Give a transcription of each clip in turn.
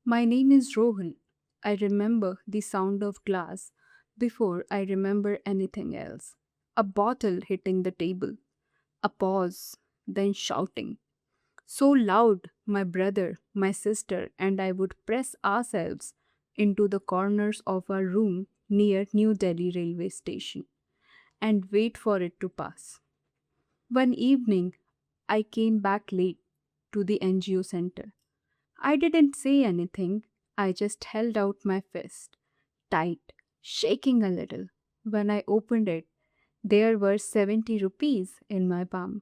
My name is Rohan. I remember the sound of glass before I remember anything else. A bottle hitting the table, a pause, then shouting. So loud, my brother, my sister, and I would press ourselves into the corners of our room near New Delhi railway station and wait for it to pass. One evening, I came back late to the NGO center. I didn't say anything, I just held out my fist, tight, shaking a little. When I opened it, there were 70 rupees in my palm.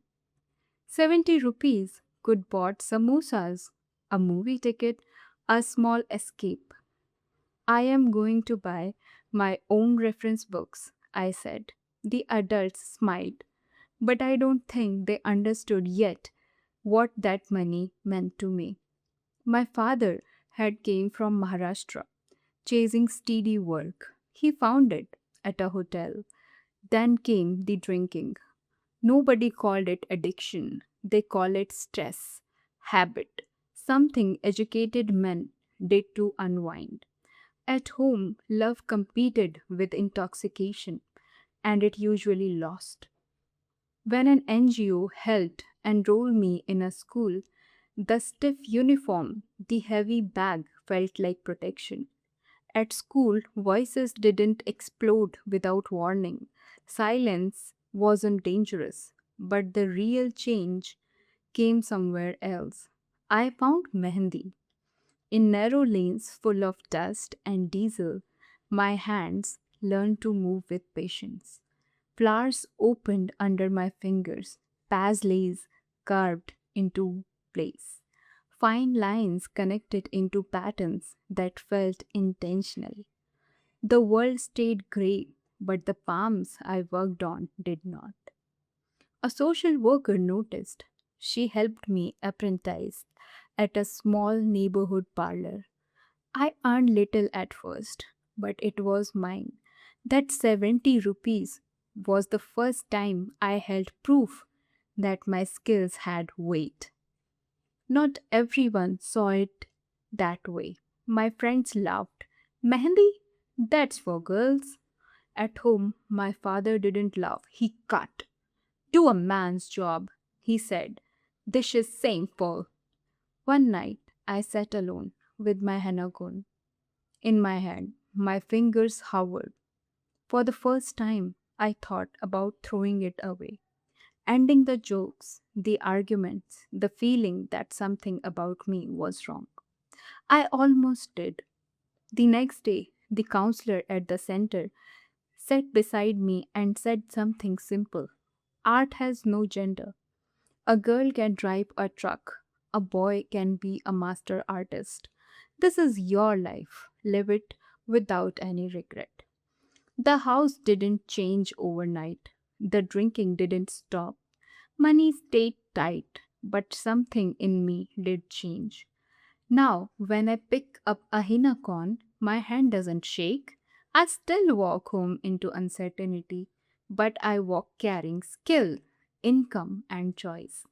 70 rupees could bought samosas, a movie ticket, a small escape. I am going to buy my own reference books, I said. The adults smiled, but I don't think they understood yet what that money meant to me. My father had came from Maharashtra, chasing steady work. He found it at a hotel. Then came the drinking. Nobody called it addiction. They call it stress, habit, something educated men did to unwind. At home, love competed with intoxication, and it usually lost. When an NGO helped enroll me in a school, the stiff uniform, the heavy bag felt like protection. At school, voices didn't explode without warning. Silence wasn't dangerous, but the real change came somewhere else. I found Mehendi. In narrow lanes full of dust and diesel, my hands learned to move with patience. Flowers opened under my fingers, paisleys carved into place. Fine lines connected into patterns that felt intentional. The world stayed grey, but the palms I worked on did not. A social worker noticed. She helped me apprentice at a small neighborhood parlor. I earned little at first, but it was mine. That 70 rupees was the first time I held proof that my skills had weight. Not everyone saw it that way. My friends laughed. Mehendi? That's for girls. At home, my father didn't laugh. He cut. Do a man's job, he said. This is shameful. One night, I sat alone with my henna cone in my hand. My fingers hovered. For the first time, I thought about throwing it away, ending the jokes, the arguments, the feeling that something about me was wrong. I almost did. The next day, the counselor at the center sat beside me and said something simple. Art has no gender. A girl can drive a truck, a boy can be a master artist. This is your life. Live it without any regret. The house didn't change overnight. The drinking didn't stop. Money stayed tight, but something in me did change. Now, when I pick up a henna corn, my hand doesn't shake. I still walk home into uncertainty, but I walk carrying skill, income, and choice.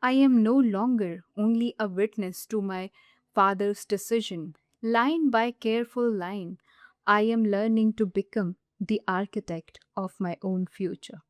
I am no longer only a witness to my father's decision. Line by careful line, I am learning to become the architect of my own future.